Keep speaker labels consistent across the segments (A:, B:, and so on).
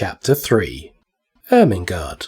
A: Chapter 3 Ermengard.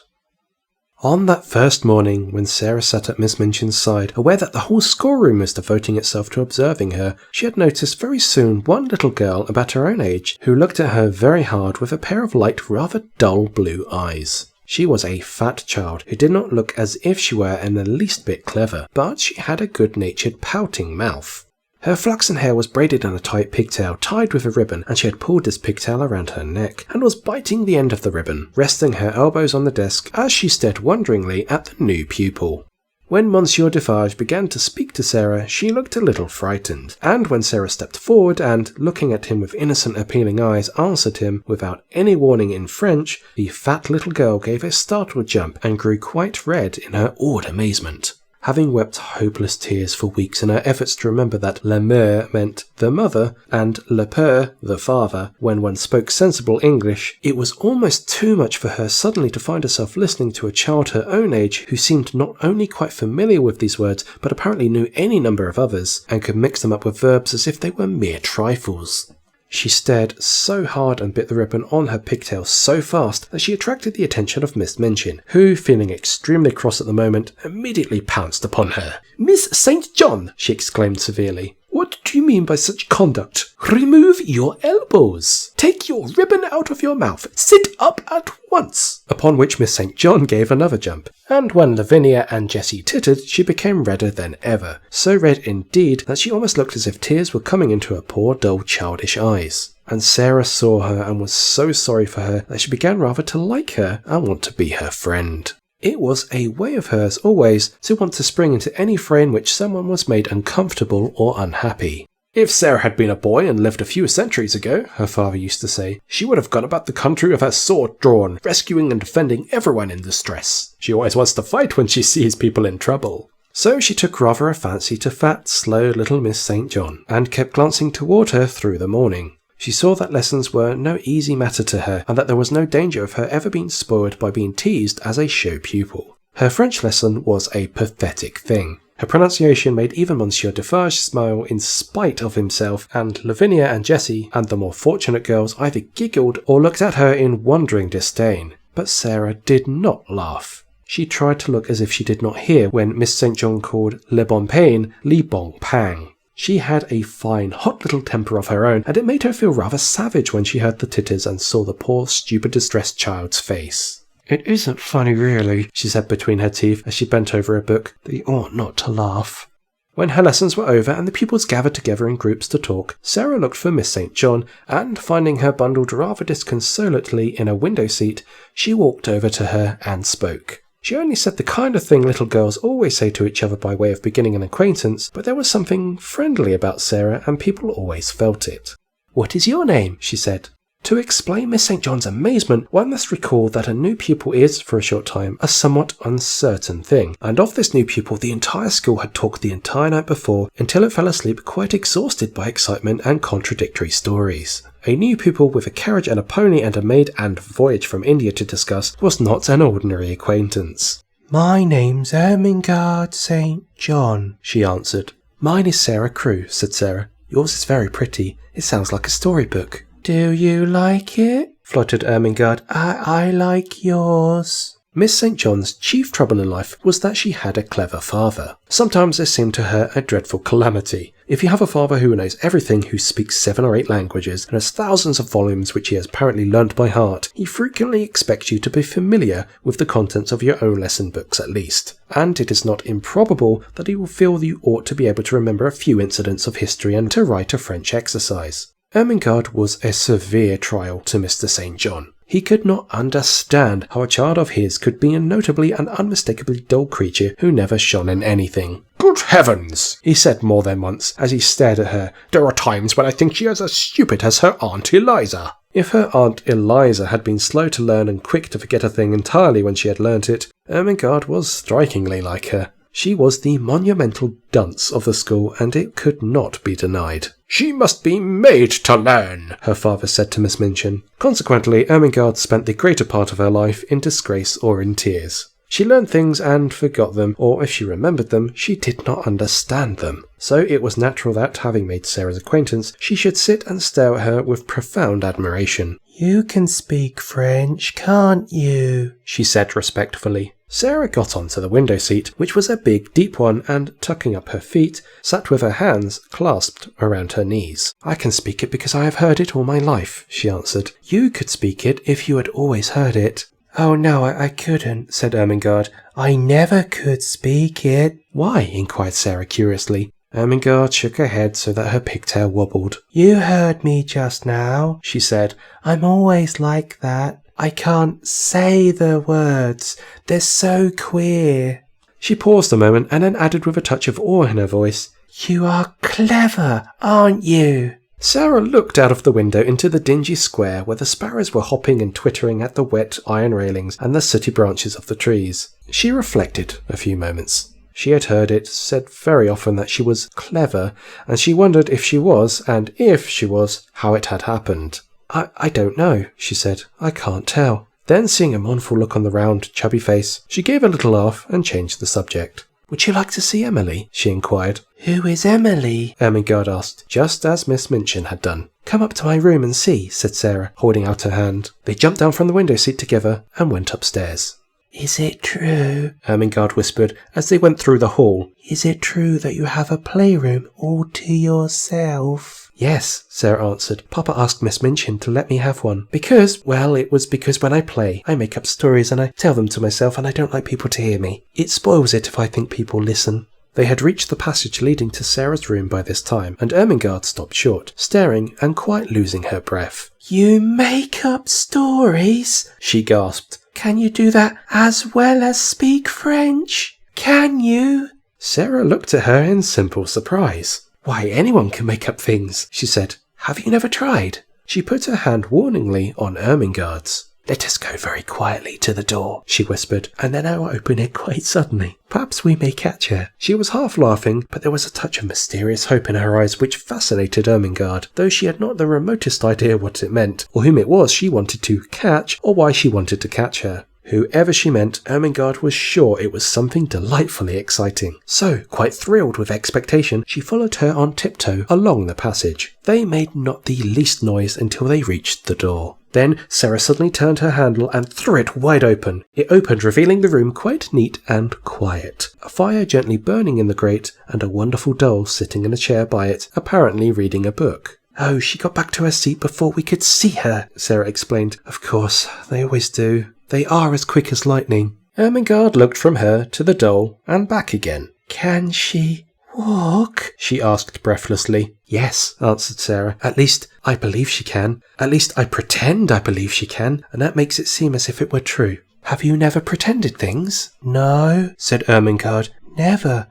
A: On that first morning, when Sarah sat at Miss Minchin's side, aware that the whole schoolroom was devoting itself to observing her, she had noticed very soon one little girl about her own age who looked at her very hard with a pair of light, rather dull blue eyes. She was a fat child who did not look as if she were in the least bit clever, but she had a good-natured pouting mouth. Her flaxen hair was braided in a tight pigtail tied with a ribbon, and she had pulled this pigtail around her neck and was biting the end of the ribbon, resting her elbows on the desk as she stared wonderingly at the new pupil. When Monsieur Defarge began to speak to Sarah, she looked a little frightened, and when Sarah stepped forward and, looking at him with innocent appealing eyes, answered him without any warning in French, the fat little girl gave a startled jump and grew quite red in her awed amazement. Having wept hopeless tears for weeks in her efforts to remember that la mère meant the mother and le père the father when one spoke sensible English, it was almost too much for her suddenly to find herself listening to a child her own age who seemed not only quite familiar with these words but apparently knew any number of others and could mix them up with verbs as if they were mere trifles. She stared so hard and bit the ribbon on her pigtail so fast that she attracted the attention of Miss Minchin, who, feeling extremely cross at the moment, immediately pounced upon her. "Miss St. John!" she exclaimed severely. "What do you mean by such conduct? Remove your elbows! Take your ribbon out of your mouth! Sit up at once!" Upon which Miss St. John gave another jump, and when Lavinia and Jessie tittered, she became redder than ever, so red indeed that she almost looked as if tears were coming into her poor dull childish eyes. And Sarah saw her and was so sorry for her that she began rather to like her and want to be her friend. It was a way of hers always to want to spring into any fray in which someone was made uncomfortable or unhappy. "If Sarah had been a boy and lived a few centuries ago," her father used to say, "she would have gone about the country with her sword drawn, rescuing and defending everyone in distress. She always wants to fight when she sees people in trouble." So she took rather a fancy to fat, slow little Miss St. John, and kept glancing toward her through the morning. She saw that lessons were no easy matter to her, and that there was no danger of her ever being spoiled by being teased as a show pupil. Her French lesson was a pathetic thing. Her pronunciation made even Monsieur Defarge smile in spite of himself, and Lavinia and Jessie and the more fortunate girls either giggled or looked at her in wondering disdain. But Sarah did not laugh. She tried to look as if she did not hear when Miss St. John called le bon pain le bon pain. She had a fine, hot little temper of her own, and it made her feel rather savage when she heard the titters and saw the poor, stupid, distressed child's face. "It isn't funny, really," she said between her teeth as she bent over a book. "They ought not to laugh." When her lessons were over and the pupils gathered together in groups to talk, Sarah looked for Miss St. John, and finding her bundled rather disconsolately in a window seat, she walked over to her and spoke. She only said the kind of thing little girls always say to each other by way of beginning an acquaintance, but there was something friendly about Sarah, and people always felt it. "What is your name?" she said. To explain Miss St. John's amazement, one must recall that a new pupil is, for a short time, a somewhat uncertain thing, and of this new pupil the entire school had talked the entire night before until it fell asleep quite exhausted by excitement and contradictory stories. A new pupil with a carriage and a pony and a maid and voyage from India to discuss was not an ordinary acquaintance. "My name's Ermengard St. John," she answered. "Mine is Sarah Crewe," said Sarah. "Yours is very pretty. It sounds like a storybook." "Do you like it?" fluttered Ermengard. I like yours." Miss St. John's chief trouble in life was that she had a clever father. Sometimes it seemed to her a dreadful calamity. If you have a father who knows everything, who speaks 7 or 8 languages, and has thousands of volumes which he has apparently learnt by heart, he frequently expects you to be familiar with the contents of your own lesson books at least. And it is not improbable that he will feel you ought to be able to remember a few incidents of history and to write a French exercise. Ermengard was a severe trial to Mr. St. John. He could not understand how a child of his could be a notably and unmistakably dull creature who never shone in anything. "Good heavens!" he said more than once, as he stared at her. "There are times when I think she is as stupid as her Aunt Eliza." If her Aunt Eliza had been slow to learn and quick to forget a thing entirely when she had learnt it, Ermengard was strikingly like her. She was the monumental dunce of the school, and it could not be denied. "She must be made to learn," her father said to Miss Minchin. Consequently, Ermengard spent the greater part of her life in disgrace or in tears. She learned things and forgot them, or if she remembered them, she did not understand them. So it was natural that, having made Sarah's acquaintance, she should sit and stare at her with profound admiration. You can speak French, can't you? She said respectfully. Sarah got onto the window seat, which was a big, deep one, and, tucking up her feet, sat with her hands clasped around her knees. I can speak it because I have heard it all my life, she answered. You could speak it if you had always heard it. Oh no, I couldn't, said Ermengard. I never could speak it. Why? Inquired Sarah curiously. Ermengard shook her head so that her pigtail wobbled. You heard me just now, she said. I'm always like that. I can't say the words. They're so queer. She paused a moment and then added with a touch of awe in her voice, You are clever, aren't you? Sarah looked out of the window into the dingy square where the sparrows were hopping and twittering at the wet iron railings and the sooty branches of the trees. She reflected a few moments. She had heard it said very often that she was clever, and she wondered if she was, and if she was, how it had happened. I don't know, she said. I can't tell. Then, seeing a mournful look on the round, chubby face, she gave a little laugh and changed the subject. Would you like to see Emily? She inquired. Who is Emily? Ermengard asked, just as Miss Minchin had done. Come up to my room and see, said Sarah, holding out her hand. They jumped down from the window seat together and went upstairs. Is it true? Ermengard whispered as they went through the hall. Is it true that you have a playroom all to yourself? Yes, Sarah answered. Papa asked Miss Minchin to let me have one. It was because when I play, I make up stories and I tell them to myself and I don't like people to hear me. It spoils it if I think people listen. They had reached the passage leading to Sarah's room by this time, and Ermengard stopped short, staring and quite losing her breath. You make up stories? She gasped. Can you do that as well as speak French? Can you? Sarah looked at her in simple surprise. Why, anyone can make up things, she said. Have you never tried? She put her hand warningly on Ermengard's. Let us go very quietly to the door, she whispered, and then I will open it quite suddenly. Perhaps we may catch her. She was half laughing, but there was a touch of mysterious hope in her eyes which fascinated Ermengard, though she had not the remotest idea what it meant, or whom it was she wanted to catch, or why she wanted to catch her. Whoever she meant, Ermengard was sure it was something delightfully exciting. So, quite thrilled with expectation, she followed her on tiptoe along the passage. They made not the least noise until they reached the door. Then Sarah suddenly turned her handle and threw it wide open. It opened, revealing the room quite neat and quiet. A fire gently burning in the grate, and a wonderful doll sitting in a chair by it, apparently reading a book. Oh, she got back to her seat before we could see her, Sarah explained. Of course, they always do. They are as quick as lightning. Ermengard looked from her to the doll and back again. Can she walk? She asked breathlessly. Yes, answered Sarah. At least, I believe she can. At least, I pretend I believe she can, and that makes it seem as if it were true. Have you never pretended things? No, said Ermengard. Never.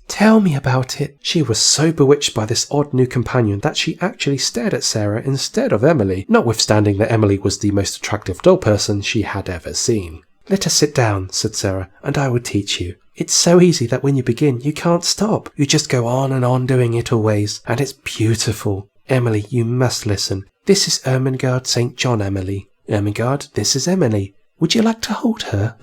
A: Tell me about it. She was so bewitched by this odd new companion that she actually stared at Sarah instead of Emily, notwithstanding that Emily was the most attractive doll person she had ever seen. Let us sit down, said Sarah, and I will teach you. It's so easy that when you begin, you can't stop. You just go on and on doing it always, and it's beautiful. Emily, you must listen. This is Ermengard St. John, Emily. Ermengard, this is Emily. Would you like to hold her?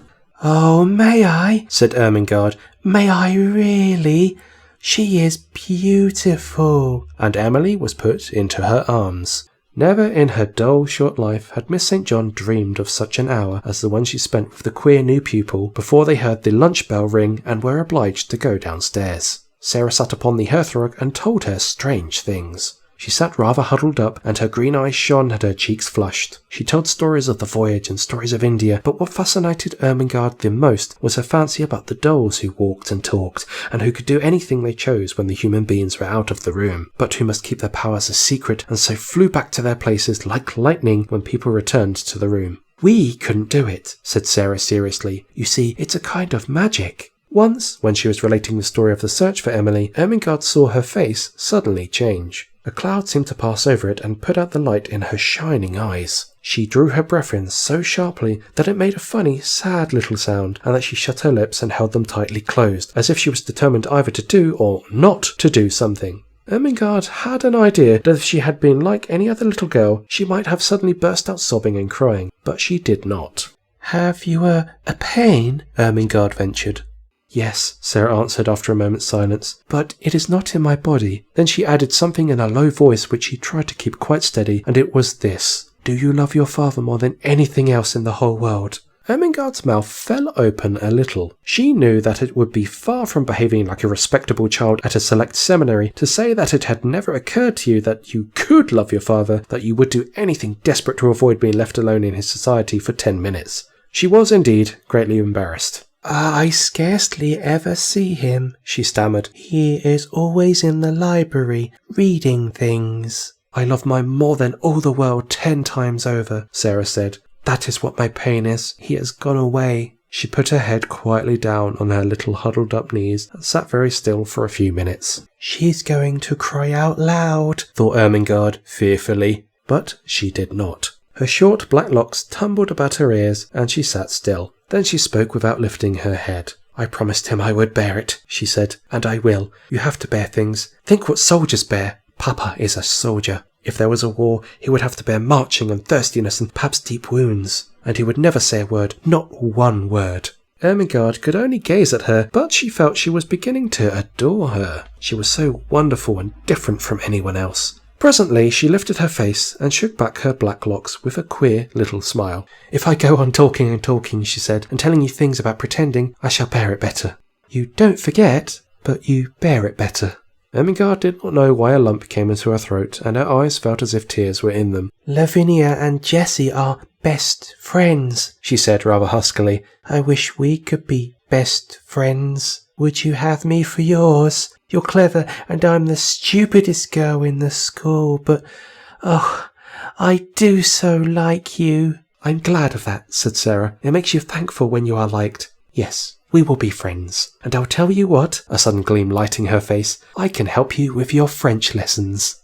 A: Oh, may I? Said Ermengard. May I really? She is beautiful. And Emily was put into her arms. Never in her dull, short life had Miss St. John dreamed of such an hour as the one she spent with the queer new pupil before they heard the lunch bell ring and were obliged to go downstairs. Sarah sat upon the hearthrug and told her strange things. She sat rather huddled up, and her green eyes shone and her cheeks flushed. She told stories of the voyage and stories of India, but what fascinated Ermengard the most was her fancy about the dolls who walked and talked, and who could do anything they chose when the human beings were out of the room, but who must keep their powers a secret, and so flew back to their places like lightning when people returned to the room. We couldn't do it, said Sarah seriously. You see, it's a kind of magic. Once, when she was relating the story of the search for Emily, Ermengard saw her face suddenly change. A cloud seemed to pass over it and put out the light in her shining eyes. She drew her breath in so sharply that it made a funny, sad little sound, and that she shut her lips and held them tightly closed, as if she was determined either to do or not to do something. Ermengard had an idea that if she had been like any other little girl, she might have suddenly burst out sobbing and crying, but she did not. Have you a pain? Ermengard ventured. Yes, Sarah answered after a moment's silence, but it is not in my body. Then she added something in a low voice which she tried to keep quite steady, and it was this. Do you love your father more than anything else in the whole world? Ermengard's mouth fell open a little. She knew that it would be far from behaving like a respectable child at a select seminary to say that it had never occurred to you that you could love your father, that you would do anything desperate to avoid being left alone in his society for 10 minutes. She was indeed greatly embarrassed. I scarcely ever see him, she stammered. He is always in the library, reading things. I love mine more than all the world 10 times over, Sarah said. That is what my pain is. He has gone away. She put her head quietly down on her little huddled up knees and sat very still for a few minutes. She's going to cry out loud, thought Ermengard fearfully, but she did not. Her short black locks tumbled about her ears and she sat still. Then she spoke without lifting her head. I promised him I would bear it, she said, and I will. You have to bear things. Think what soldiers bear. Papa is a soldier. If there was a war, he would have to bear marching and thirstiness and perhaps deep wounds. And he would never say a word, not one word. Ermengard could only gaze at her, but she felt she was beginning to adore her. She was so wonderful and different from anyone else. Presently she lifted her face and shook back her black locks with a queer little smile. If I go on talking and talking, she said, and telling you things about pretending, I shall bear it better. You don't forget, but you bear it better. Ermengard did not know why a lump came into her throat, and her eyes felt as if tears were in them. Lavinia and Jessie are best friends, she said rather huskily. I wish we could be best friends. Would you have me for yours? You're clever, and I'm the stupidest girl in the school, but, oh, I do so like you. I'm glad of that, said Sarah. It makes you thankful when you are liked. Yes. We will be friends. And I'll tell you what, a sudden gleam lighting her face, I can help you with your French lessons.